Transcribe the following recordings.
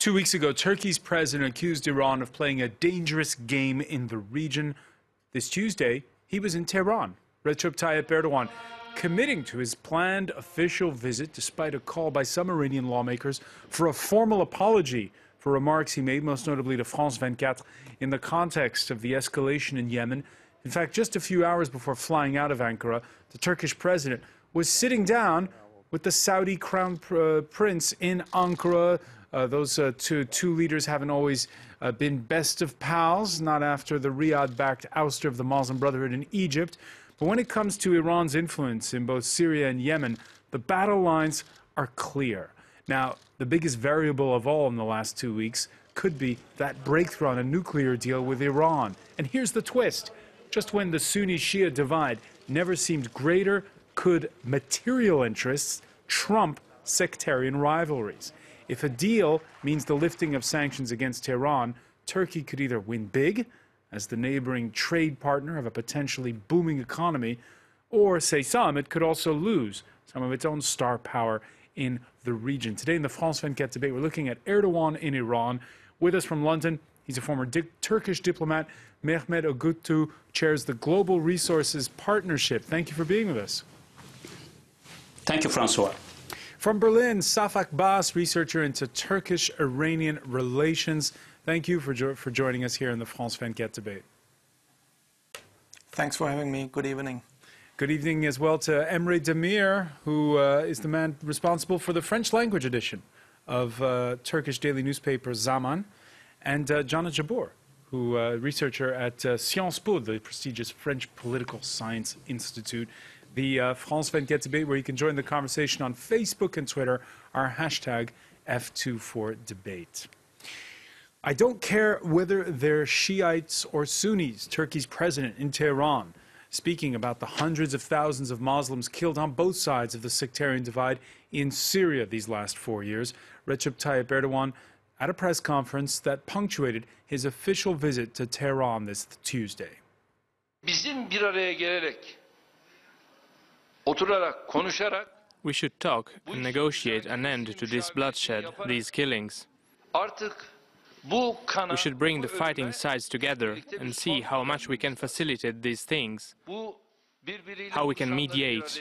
2 weeks ago, Turkey's president accused Iran of playing a dangerous game in the region. This Tuesday, he was in Tehran. Recep Tayyip Erdogan committing to his planned official visit despite a call by some Iranian lawmakers for a formal apology for remarks he made, most notably to France 24, in the context of the escalation in Yemen. In fact, just a few hours before flying out of Ankara, the Turkish president was sitting down with the Saudi crown prince in Ankara. Those two leaders haven't always been best of pals, not after the Riyadh-backed ouster of the Muslim Brotherhood in Egypt. But when it comes to Iran's influence in both Syria and Yemen, the battle lines are clear. Now, the biggest variable of all in the last 2 weeks could be that breakthrough on a nuclear deal with Iran. And here's the twist. Just when the Sunni-Shia divide never seemed greater, could material interests trump sectarian rivalries? If a deal means the lifting of sanctions against Tehran, Turkey could either win big, as the neighboring trade partner of a potentially booming economy, or, say some, it could also lose some of its own star power in the region. Today in the France 24 debate, we're looking at Erdogan in Iran. With us from London, he's a former Turkish diplomat. Mehmet Oguttu chairs the Global Resources Partnership. Thank you for being with us. Thank you, Francois. From Berlin, Safak Bas, researcher into Turkish-Iranian relations. Thank you for joining us here in the France 24 debate. Thanks for having me. Good evening. Good evening as well to Emre Demir, who is the man responsible for the French language edition of Turkish daily newspaper Zaman, and Jana Jabor, who researcher at Sciences Po, the prestigious French Political Science Institute. The France 24 debate, where you can join the conversation on Facebook and Twitter, our hashtag F24debate. I don't care whether they're Shiites or Sunnis, Turkey's president in Tehran, speaking about the hundreds of thousands of Muslims killed on both sides of the sectarian divide in Syria these last 4 years. Recep Tayyip Erdogan at a press conference that punctuated his official visit to Tehran this Tuesday. We should talk and negotiate an end to this bloodshed, these killings. We should bring the fighting sides together and see how much we can facilitate these things, how we can mediate.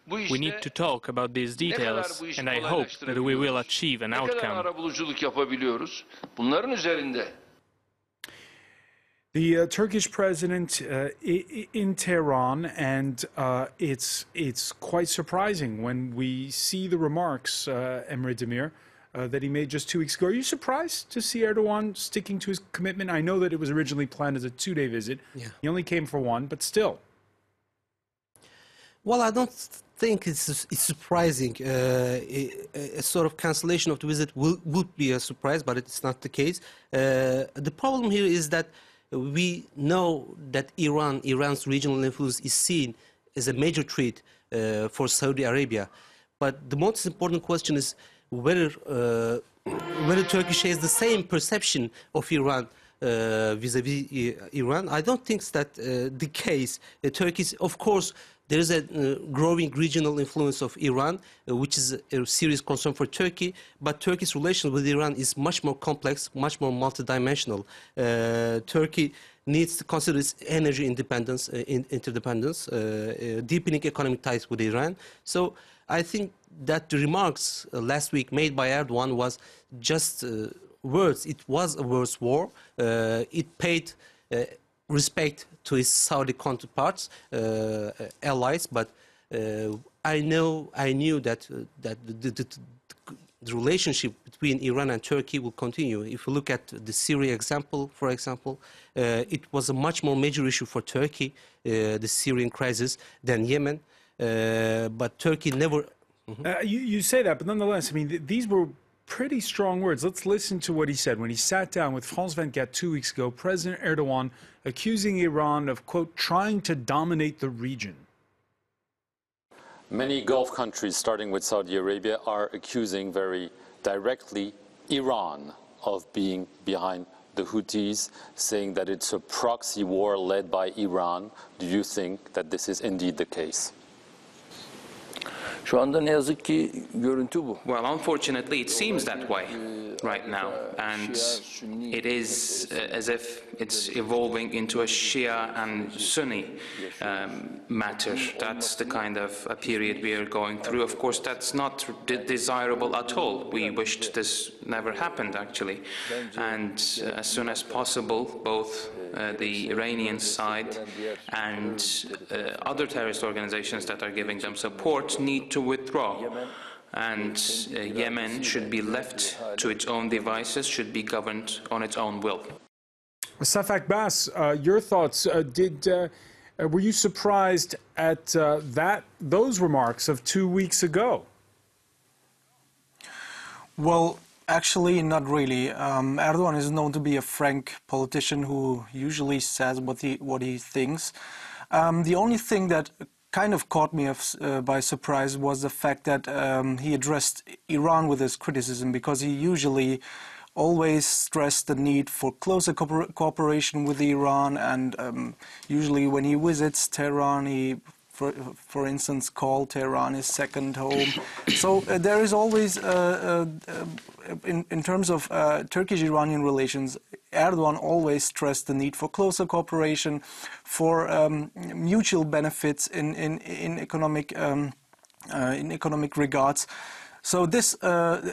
We need to talk about these details, and I hope that we will achieve an outcome. The Turkish president in Tehran, and it's quite surprising when we see the remarks, Emre Demir, that he made just 2 weeks ago. Are you surprised to see Erdogan sticking to his commitment? I know that it was originally planned as a 2-day visit. Yeah. He only came for one, but still. Well, I don't think it's surprising. A sort of cancellation of the visit would be a surprise, but it's not the case. The problem here is that we know that Iran's regional influence is seen as a major threat for Saudi Arabia. But the most important question is whether Turkey shares the same perception of Iran vis-à-vis Iran. I don't think that's the case. Turkey, of course, there is a growing regional influence of Iran, which is a serious concern for Turkey, but Turkey's relations with Iran is much more complex, much more multidimensional. Turkey needs to consider its energy independence, interdependence, deepening economic ties with Iran. So I think that the remarks last week made by Erdogan was just words. It was a words war. It paid respect to his Saudi counterparts, allies, but I knew that the relationship between Iran and Turkey will continue. If you look at the Syria example, for example, it was a much more major issue for Turkey, the Syrian crisis, than Yemen. But Turkey never. You say that, but nonetheless, I mean, these were pretty strong words. Let's listen to what he said when he sat down with France 24 2 weeks ago. President Erdogan accusing Iran of, quote, trying to dominate the region. Many Gulf countries, starting with Saudi Arabia, are accusing very directly Iran of being behind the Houthis, saying that it's a proxy war led by Iran. Do you think that this is indeed the case? Şu anda ne yazık ki görüntü bu. Well, unfortunately, it seems that way right now, and it is as if it's evolving into a Shia and Sunni matter. That's the kind of a period we are going through. Of course, that's not desirable at all. We wished this never happened, actually. And as soon as possible, both the Iranian side and other terrorist organizations that are giving them support need to withdraw. And Yemen should be left to its own devices, should be governed on its own will. Safak Bas, your thoughts? Were you surprised at those remarks of 2 weeks ago? Well, actually, not really. Erdogan is known to be a frank politician who usually says what he thinks. The only thing that kind of caught me by surprise was the fact that he addressed Iran with his criticism, because he usually always stressed the need for closer cooperation with Iran, and usually when he visits Tehran, he, for instance, called Tehran his second home. So there is always, in terms of Turkish-Iranian relations, Erdogan always stressed the need for closer cooperation, for mutual benefits in economic regards. So this,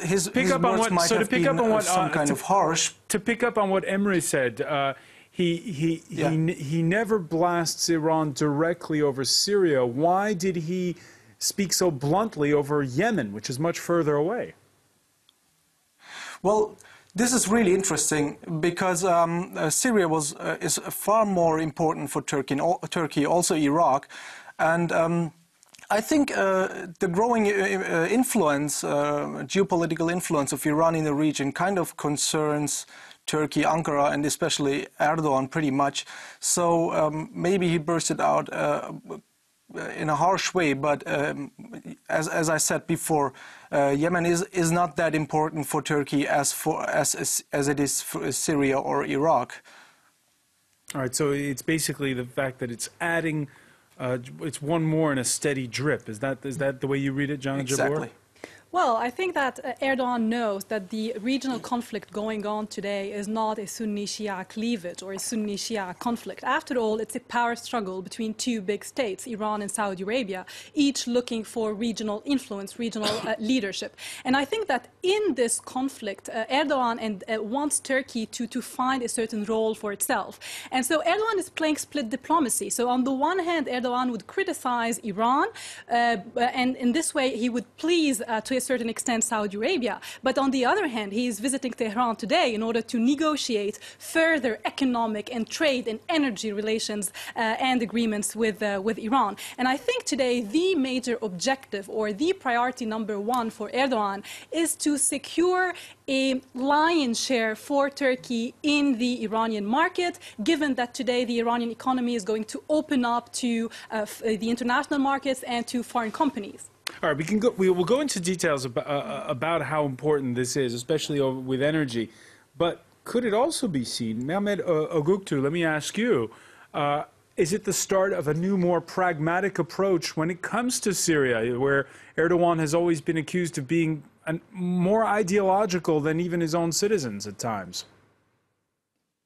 his words might have been some kind of harsh. To pick up on what Emre said, he never blasts Iran directly over Syria. Why did he speak so bluntly over Yemen, which is much further away? Well, this is really interesting, because Syria is far more important for Turkey, also Iraq, and I think the growing influence, geopolitical influence of Iran in the region kind of concerns Turkey, Ankara, and especially Erdogan pretty much. So maybe he bursted out in a harsh way, but as I said before, Yemen is not that important for Turkey as it is for Syria or Iraq. All right, so it's basically the fact that it's adding, it's one more in a steady drip. Is that the way you read it, John Jabor? Exactly. Well, I think that Erdogan knows that the regional conflict going on today is not a Sunni-Shia cleavage or a Sunni-Shia conflict. After all, it's a power struggle between two big states, Iran and Saudi Arabia, each looking for regional influence, regional leadership. And I think that in this conflict, Erdogan wants Turkey to find a certain role for itself. And so Erdogan is playing split diplomacy. So on the one hand, Erdogan would criticize Iran, and in this way he would please to a certain extent Saudi Arabia. But on the other hand, he is visiting Tehran today in order to negotiate further economic and trade and energy relations and agreements with Iran. And I think today the major objective, or the priority number one for Erdogan, is to secure a lion's share for Turkey in the Iranian market, given that today the Iranian economy is going to open up to the international markets and to foreign companies. All right, we will go into details about how important this is, especially with energy. But could it also be seen, Mehmet Oguktu, let me ask you, is it the start of a new, more pragmatic approach when it comes to Syria, where Erdogan has always been accused of being more ideological than even his own citizens at times?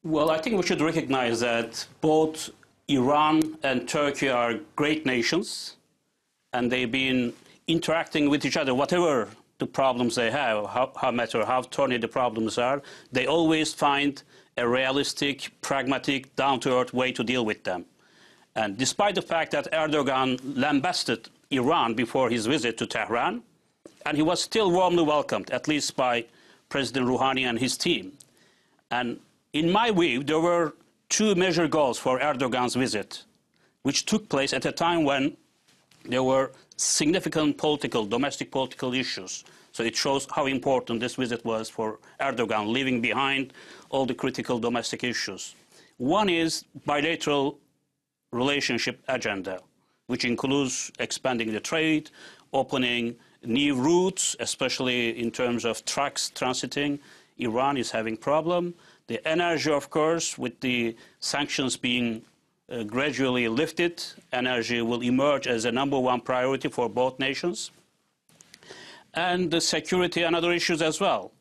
Well, I think we should recognize that both Iran and Turkey are great nations, and they've been interacting with each other, whatever the problems they have, how matter how thorny the problems are, they always find a realistic, pragmatic, down-to-earth way to deal with them. And despite the fact that Erdogan lambasted Iran before his visit to Tehran, and he was still warmly welcomed, at least by President Rouhani and his team. And in my view, there were two major goals for Erdogan's visit, which took place at a time when there were significant domestic political issues. So it shows how important this visit was for Erdogan, leaving behind all the critical domestic issues. One is bilateral relationship agenda, which includes expanding the trade, opening new routes, especially in terms of trucks transiting. Iran is having problem. The energy, of course, with the sanctions being gradually lifted, energy will emerge as a #1 priority for both nations. and the security and other issues as well.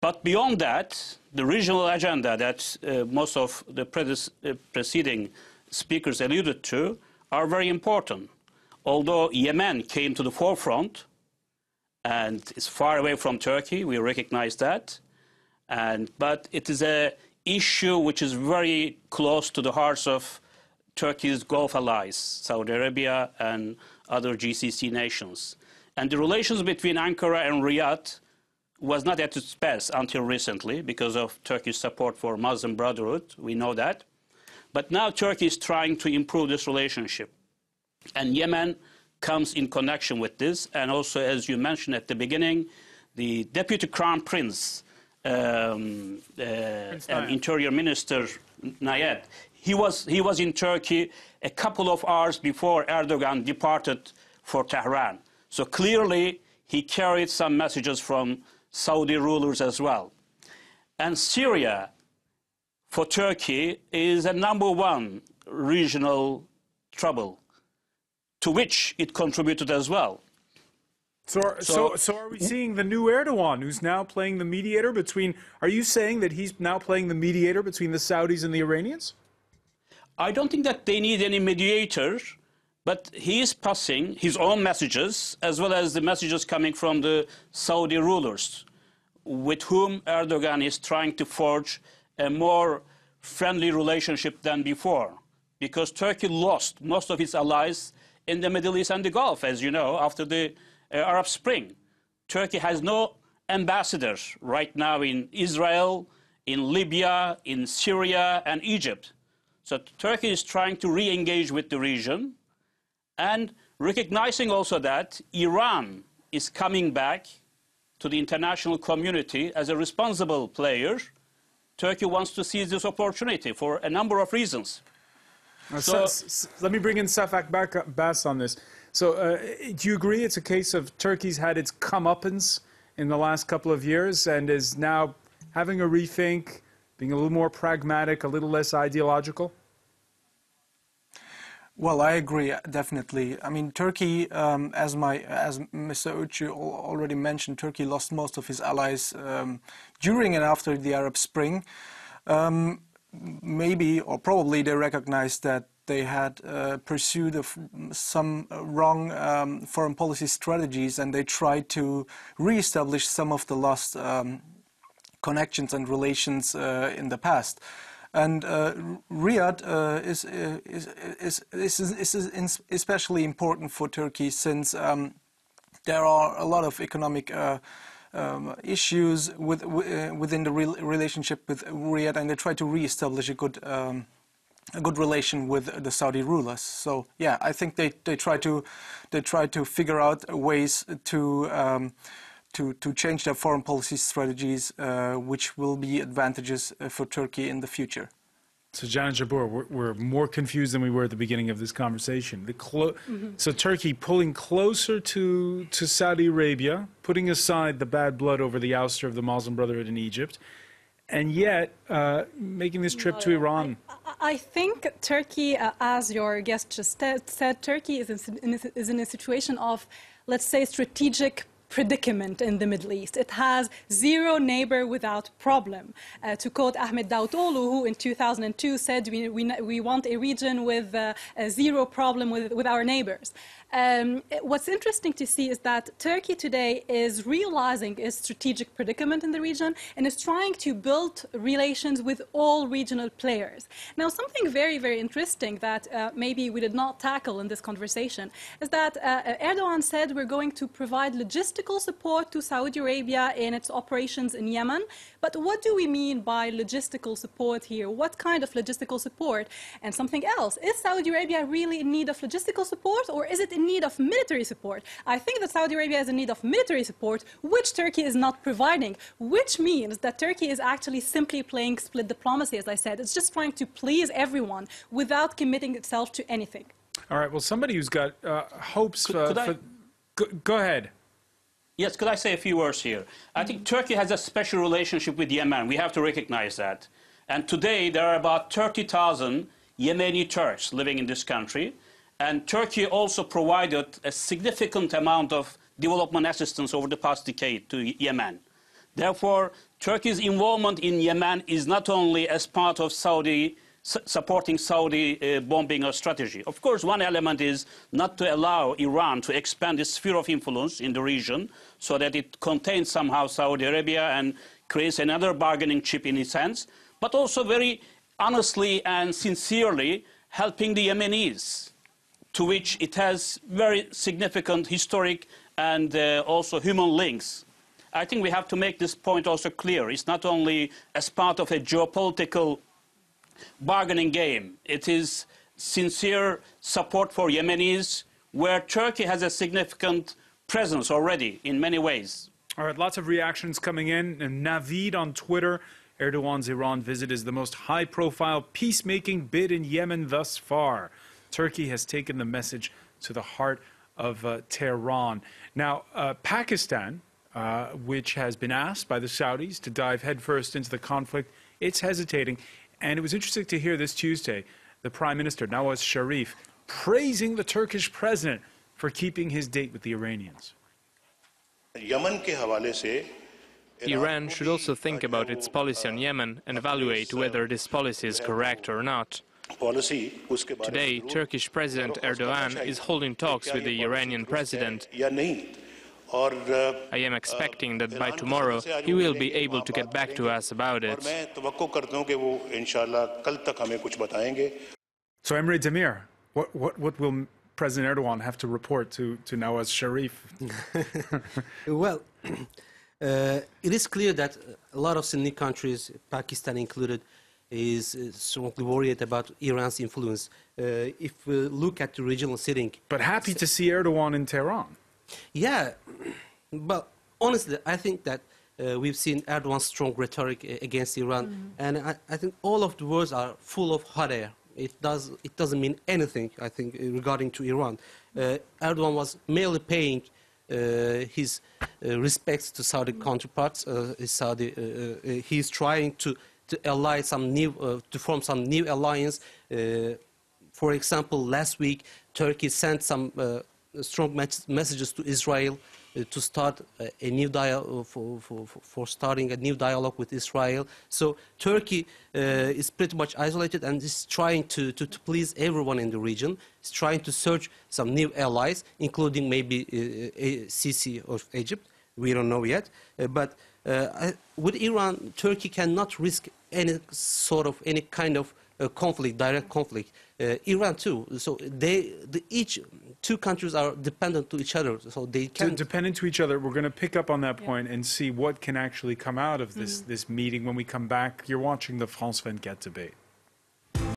But beyond that, the regional agenda that most of the preceding speakers alluded to are very important. Although Yemen came to the forefront and is far away from Turkey, we recognize that. But it is an issue which is very close to the hearts of Turkey's Gulf allies, Saudi Arabia and other GCC nations. And the relations between Ankara and Riyadh was not at its best until recently because of Turkey's support for Muslim Brotherhood. We know that. But now Turkey is trying to improve this relationship. And Yemen comes in connection with this. And also, as you mentioned at the beginning, the Deputy Crown Prince and Interior Minister Nayed, he was in Turkey a couple of hours before Erdogan departed for Tehran. So clearly, he carried some messages from Saudi rulers as well. And Syria, for Turkey, is a #1 regional trouble, to which it contributed as well. So are we seeing the new Erdogan, who's now playing the mediator between... Are you saying that he's now playing the mediator between the Saudis and the Iranians? I don't think that they need any mediator, but he is passing his own messages, as well as the messages coming from the Saudi rulers, with whom Erdogan is trying to forge a more friendly relationship than before. Because Turkey lost most of its allies in the Middle East and the Gulf, as you know, after the Arab Spring. Turkey has no ambassador right now in Israel, in Libya, in Syria, and Egypt. So Turkey is trying to re-engage with the region, and recognizing also that Iran is coming back to the international community as a responsible player. Turkey wants to seize this opportunity for a number of reasons. Let me bring in Safak Bass on this. So do you agree it's a case of Turkey's had its comeuppance in the last couple of years and is now having a rethink, being a little more pragmatic, a little less ideological? Well, I agree, definitely. I mean, Turkey, as Mr. Ucu already mentioned, Turkey lost most of his allies during and after the Arab Spring. Maybe, or probably, they recognized that they had pursued some wrong foreign policy strategies, and they tried to re-establish some of the lost connections and relations in the past. And Riyadh is especially important for Turkey, since there are a lot of economic issues within the relationship with Riyadh, and they try to re-establish a good relation with the Saudi rulers. So yeah, I think they try to figure out ways to change their foreign policy strategies, which will be advantageous for Turkey in the future. So, Janet Jabbour, we're more confused than we were at the beginning of this conversation. So Turkey pulling closer to Saudi Arabia, putting aside the bad blood over the ouster of the Muslim Brotherhood in Egypt, and yet making this trip to Iran. I think Turkey, as your guest just said, Turkey is in a situation of, let's say, strategic predicament in the Middle East. It has zero neighbor without problem. To quote Ahmed Davutoğlu, who in 2002 said we want a region with zero problem with our neighbors. What's interesting to see is that Turkey today is realizing its strategic predicament in the region and is trying to build relations with all regional players. Now, something very, very interesting that maybe we did not tackle in this conversation is that Erdogan said we're going to provide logistical support to Saudi Arabia in its operations in Yemen. But what do we mean by logistical support here? What kind of logistical support? And something else, is Saudi Arabia really in need of logistical support, or is it in need of military support? I think that Saudi Arabia is in need of military support, which Turkey is not providing, which means that Turkey is actually simply playing split diplomacy, as I said. It's just trying to please everyone without committing itself to anything. All right, well, somebody who's got hopes Go ahead. Yes, could I say a few words here? I think Turkey has a special relationship with Yemen. We have to recognize that. And today there are about 30,000 Yemeni Turks living in this country. And Turkey also provided a significant amount of development assistance over the past decade to Yemen. Therefore, Turkey's involvement in Yemen is not only as part of supporting Saudi bombing strategy. Of course, one element is not to allow Iran to expand its sphere of influence in the region so that it contains somehow Saudi Arabia and creates another bargaining chip in its hands, but also very honestly and sincerely helping the Yemenis, to which it has very significant historic and also human links. I think we have to make this point also clear. It's not only as part of a geopolitical bargaining game. It is sincere support for Yemenis, where Turkey has a significant presence already in many ways. All right, lots of reactions coming in. And Navid on Twitter, Erdogan's Iran visit is the most high-profile peacemaking bid in Yemen thus far. Turkey has taken the message to the heart of Tehran. Now, Pakistan, which has been asked by the Saudis to dive headfirst into the conflict, it's hesitating. And it was interesting to hear this Tuesday the Prime Minister, Nawaz Sharif, praising the Turkish president for keeping his date with the Iranians. Iran should also think about its policy on Yemen and evaluate whether this policy is correct or not. Today, Turkish President Erdogan is holding talks with the Iranian president. I am expecting that by tomorrow he will be able to get back to us about it. So, Emre Demir, what will President Erdogan have to report to Nawaz Sharif? Well, it is clear that a lot of Sunni countries, Pakistan included, is strongly worried about Iran's influence. If we look at the regional setting. But happy to see Erdogan in Tehran. Yeah, but honestly, I think that we've seen Erdogan's strong rhetoric against Iran, and I think all of the words are full of hot air. It doesn't mean anything, I think, regarding to Iran. Erdogan was merely paying his respects to Saudi counterparts. He's trying to ally to form some new alliance. For example, last week Turkey sent some strong messages to Israel to start a new dialogue for starting a new dialogue with Israel. So Turkey is pretty much isolated and is trying to please everyone in the region. It's trying to search some new allies, including maybe Sisi of Egypt. We don't know yet. But with Iran, Turkey cannot risk any kind of conflict, direct conflict. Iran too. So each two countries are dependent to each other. So they can dependent to each other. We're going to pick up on that point and see what can actually come out of this meeting when we come back. You're watching the France 24 debate.